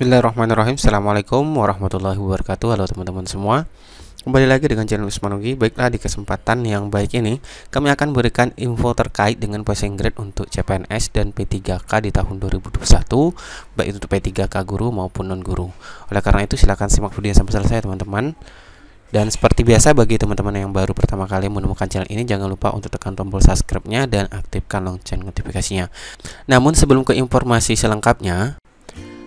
Bismillahirrahmanirrahim. Assalamualaikum warahmatullahi wabarakatuh. Halo teman-teman semua, kembali lagi dengan channel Usman Ogi. Baiklah, di kesempatan yang baik ini kami akan berikan info terkait dengan passing grade untuk CPNS dan P3K di tahun 2021, baik itu P3K guru maupun non guru. Oleh karena itu silakan simak video sampai selesai teman-teman. Dan seperti biasa, bagi teman-teman yang baru pertama kali menemukan channel ini, jangan lupa untuk tekan tombol subscribe-nya dan aktifkan lonceng notifikasinya. Namun sebelum ke informasi selengkapnya,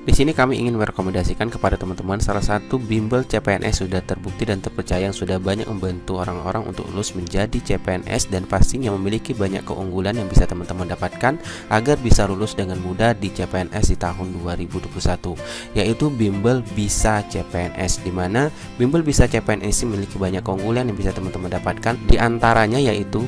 di sini kami ingin merekomendasikan kepada teman-teman salah satu bimbel CPNS sudah terbukti dan terpercaya yang sudah banyak membantu orang-orang untuk lulus menjadi CPNS, dan pastinya memiliki banyak keunggulan yang bisa teman-teman dapatkan agar bisa lulus dengan mudah di CPNS di tahun 2021, yaitu bimbel Bisa CPNS, di mana bimbel Bisa CPNS memiliki banyak keunggulan yang bisa teman-teman dapatkan. Di antaranya yaitu: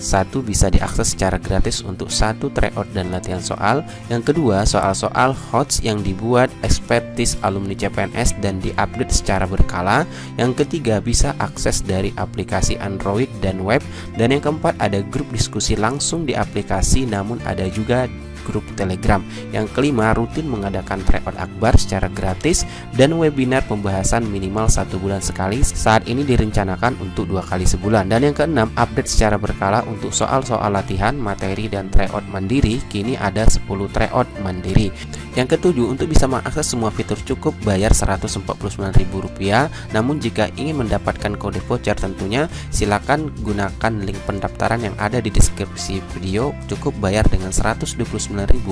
satu, bisa diakses secara gratis untuk satu tryout dan latihan soal. Yang kedua, soal-soal HOTS yang dibuat ekspertis alumni CPNS dan diupdate secara berkala. Yang ketiga, bisa akses dari aplikasi Android dan web. Dan yang keempat, ada grup diskusi langsung di aplikasi, namun ada juga grup Telegram. Yang kelima, rutin mengadakan tryout akbar secara gratis dan webinar pembahasan minimal 1 bulan sekali. Saat ini direncanakan untuk 2 kali sebulan. Dan yang keenam, update secara berkala untuk soal-soal latihan, materi, dan tryout mandiri. Kini ada 10 tryout mandiri. Yang ketujuh, untuk bisa mengakses semua fitur cukup bayar Rp149.000. Namun jika ingin mendapatkan kode voucher tentunya silakan gunakan link pendaftaran yang ada di deskripsi video. Cukup bayar dengan Rp129.000,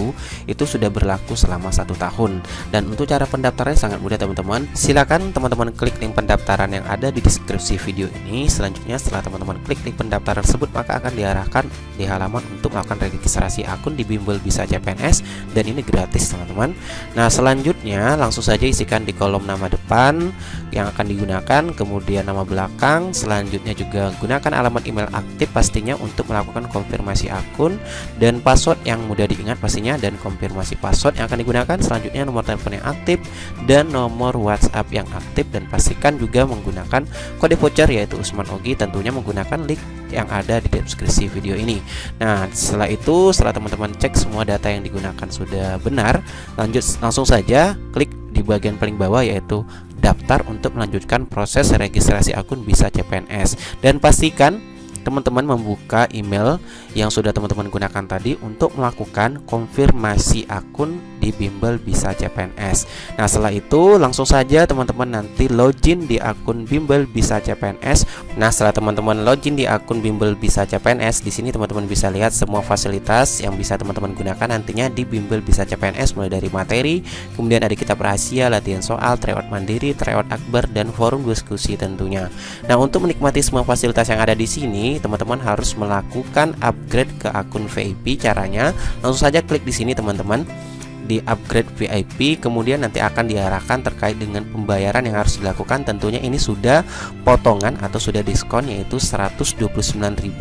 itu sudah berlaku selama 1 tahun. Dan untuk cara pendaftarannya sangat mudah teman-teman. Silakan teman-teman klik link pendaftaran yang ada di deskripsi video ini. Selanjutnya setelah teman-teman klik link pendaftaran tersebut, maka akan diarahkan di halaman untuk melakukan registrasi akun di bimbel Bisa CPNS, dan ini gratis teman-teman. Nah, selanjutnya langsung saja isikan di kolom nama depan yang akan digunakan, kemudian nama belakang. Selanjutnya juga gunakan alamat email aktif pastinya untuk melakukan konfirmasi akun, dan password yang mudah diingat pastinya, dan konfirmasi password yang akan digunakan. Selanjutnya nomor telepon yang aktif dan nomor WhatsApp yang aktif, dan pastikan juga menggunakan kode voucher yaitu Usman Ogi, tentunya menggunakan link yang ada di deskripsi video ini. Nah, setelah itu, setelah teman-teman cek semua data yang digunakan sudah benar, langsung saja klik di bagian paling bawah yaitu daftar untuk melanjutkan proses registrasi akun Bisa CPNS, dan pastikan teman-teman membuka email yang sudah teman-teman gunakan tadi untuk melakukan konfirmasi akun di bimbel Bisa CPNS. Nah, setelah itu langsung saja teman-teman nanti login di akun bimbel Bisa CPNS. Nah, setelah teman-teman login di akun bimbel Bisa CPNS, di sini teman-teman bisa lihat semua fasilitas yang bisa teman-teman gunakan nantinya di bimbel Bisa CPNS, mulai dari materi, kemudian ada kitab rahasia, latihan soal, tryout mandiri, tryout akbar, dan forum diskusi tentunya. Nah, untuk menikmati semua fasilitas yang ada di sini, teman-teman harus melakukan upgrade ke akun VIP. Caranya langsung saja klik di sini teman-teman, di upgrade VIP, kemudian nanti akan diarahkan terkait dengan pembayaran yang harus dilakukan. Tentunya ini sudah potongan atau sudah diskon yaitu Rp129.000.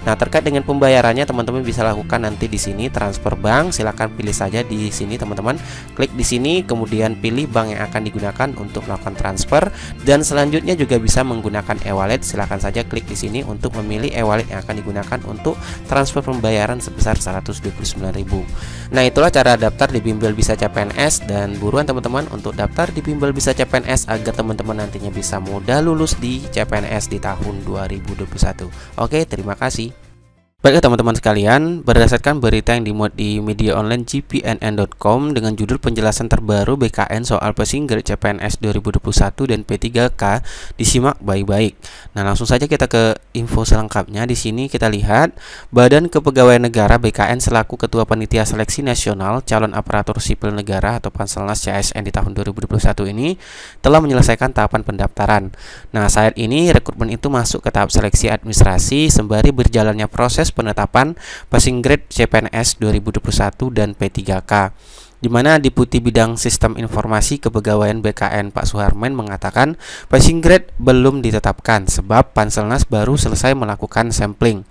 Nah, terkait dengan pembayarannya teman-teman bisa lakukan nanti di sini transfer bank. Silahkan pilih saja di sini teman-teman, klik di sini kemudian pilih bank yang akan digunakan untuk melakukan transfer, dan selanjutnya juga bisa menggunakan e-wallet. Silahkan saja klik di sini untuk memilih e-wallet yang akan digunakan untuk transfer pembayaran sebesar Rp129.000. Nah, itulah cara daftar di bimbel Bisa CPNS, dan buruan teman-teman untuk daftar di bimbel Bisa CPNS agar teman-teman nantinya bisa mudah lulus di CPNS di tahun 2021. Oke, terima kasih. Baiklah teman-teman sekalian, berdasarkan berita yang dimuat di media online gpnn.com dengan judul penjelasan terbaru BKN soal passing grade CPNS 2021 dan P3K, disimak baik-baik. Nah, langsung saja kita ke info selengkapnya. Di sini kita lihat Badan Kepegawaian Negara BKN selaku Ketua Panitia Seleksi Nasional Calon Aparatur Sipil Negara atau Panselnas CASN di tahun 2021 ini telah menyelesaikan tahapan pendaftaran. Nah, saat ini rekrutmen itu masuk ke tahap seleksi administrasi sembari berjalannya proses penetapan passing grade CPNS 2021 dan P3K, di mana Deputi Bidang Sistem Informasi Kepegawaian BKN Pak Suharmen mengatakan passing grade belum ditetapkan sebab Panselnas baru selesai melakukan sampling.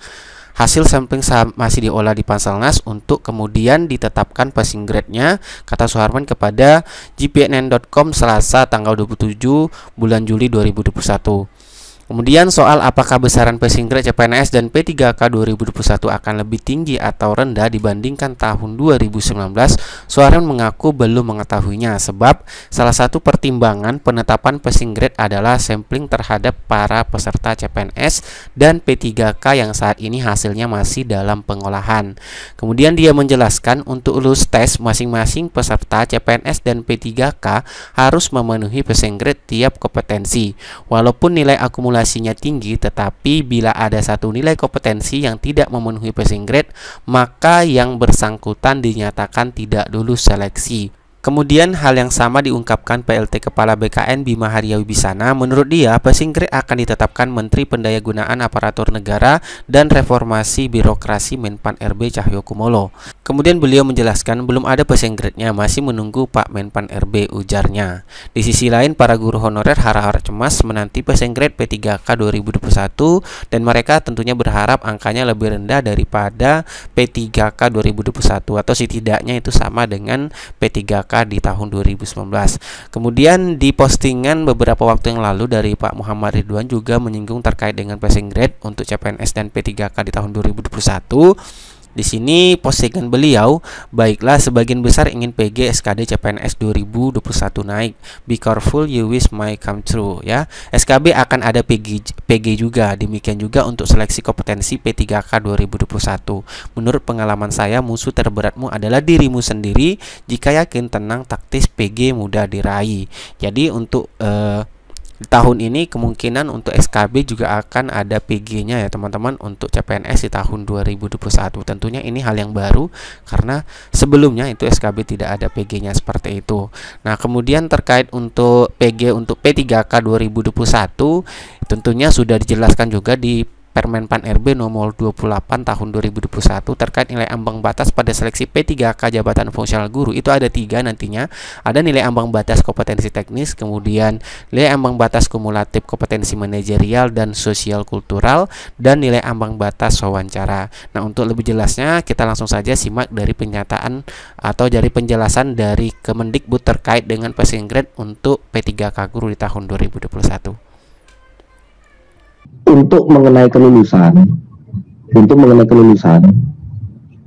Hasil sampling masih diolah di Panselnas untuk kemudian ditetapkan passing grade-nya, kata Suharmen kepada gpnn.com Selasa tanggal 27 bulan Juli 2021. Kemudian soal apakah besaran passing grade CPNS dan P3K 2021 akan lebih tinggi atau rendah dibandingkan tahun 2019, Suharyan mengaku belum mengetahuinya sebab salah satu pertimbangan penetapan passing grade adalah sampling terhadap para peserta CPNS dan P3K yang saat ini hasilnya masih dalam pengolahan. Kemudian dia menjelaskan untuk lulus tes masing-masing peserta CPNS dan P3K harus memenuhi passing grade tiap kompetensi. Walaupun nilai akumulasinya tinggi, tetapi bila ada satu nilai kompetensi yang tidak memenuhi passing grade, maka yang bersangkutan dinyatakan tidak lulus seleksi. Kemudian hal yang sama diungkapkan PLT Kepala BKN Bima Haria Wibisana. Menurut dia, passing grade akan ditetapkan Menteri Pendayagunaan Aparatur Negara dan Reformasi Birokrasi Menpan RB Cahyokumolo. Kemudian beliau menjelaskan belum ada passing grade-nya, masih menunggu Pak Menpan RB, ujarnya. Di sisi lain, para guru honorer harap-harap cemas menanti passing grade P3K 2021 dan mereka tentunya berharap angkanya lebih rendah daripada P3K 2021 atau setidaknya itu sama dengan P3K di tahun 2019. Kemudian di postingan beberapa waktu yang lalu dari Pak Muhammad Ridwan juga menyinggung terkait dengan passing grade untuk CPNS dan P3K di tahun 2021. Di sini postingan beliau, baiklah sebagian besar ingin PG SKD CPNS 2021 naik. Be careful you wish my come true ya. SKB akan ada PG juga. Demikian juga untuk seleksi kompetensi P3K 2021. Menurut pengalaman saya, musuh terberatmu adalah dirimu sendiri. Jika yakin, tenang, taktis, PG mudah diraih. Jadi untuk tahun ini kemungkinan untuk SKB juga akan ada PG-nya ya teman-teman untuk CPNS di tahun 2021. Tentunya ini hal yang baru karena sebelumnya itu SKB tidak ada PG-nya seperti itu. Nah, kemudian terkait untuk PG untuk P3K 2021 tentunya sudah dijelaskan juga di Permenpan RB nomor 28 tahun 2021 terkait nilai ambang batas pada seleksi P3K jabatan fungsional guru. Itu ada 3 nantinya. Ada nilai ambang batas kompetensi teknis, kemudian nilai ambang batas kumulatif kompetensi manajerial dan sosial kultural, dan nilai ambang batas wawancara. Nah, untuk lebih jelasnya kita langsung saja simak dari pernyataan atau dari penjelasan dari Kemendikbud terkait dengan passing grade untuk P3K guru di tahun 2021. Untuk mengenai kelulusan,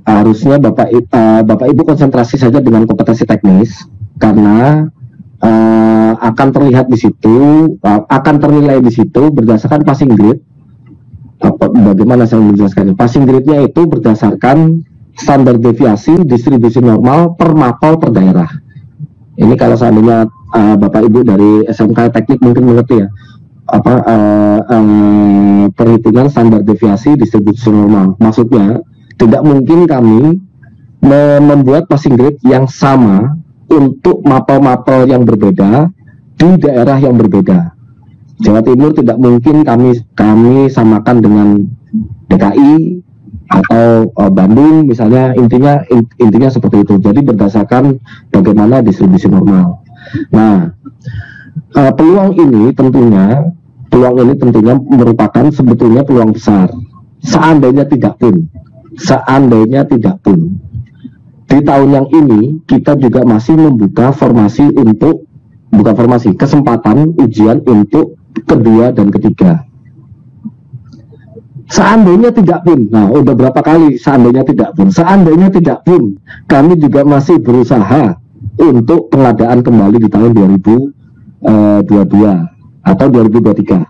harusnya Bapak Ibu konsentrasi saja dengan kompetensi teknis karena akan terlihat di situ, akan ternilai di situ berdasarkan passing grade. Bagaimana saya menjelaskannya? Passing grade-nya itu berdasarkan standar deviasi distribusi normal per mapel per daerah. Ini kalau seandainya Bapak Ibu dari SMK Teknik mungkin mengerti ya. Perhitungan standar deviasi distribusi normal. Maksudnya tidak mungkin kami membuat passing grade yang sama untuk mapel-mapel yang berbeda di daerah yang berbeda. Jawa Timur tidak mungkin kami samakan dengan DKI atau Bandung misalnya, intinya seperti itu. Jadi berdasarkan bagaimana distribusi normal. Nah, peluang ini tentunya merupakan sebetulnya peluang besar. Seandainya tidak pun di tahun yang ini kita juga masih membuka kesempatan ujian untuk kedua dan ketiga. Seandainya tidak pun, nah udah berapa kali seandainya tidak pun, kami juga masih berusaha untuk pengadaan kembali di tahun 2022 atau 2023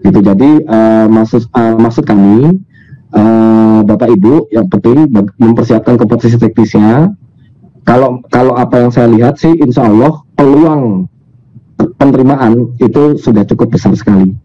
gitu. Jadi maksud kami Bapak Ibu yang penting mempersiapkan kompetensi teknisnya. Kalau apa yang saya lihat sih insya Allah peluang penerimaan itu sudah cukup besar sekali.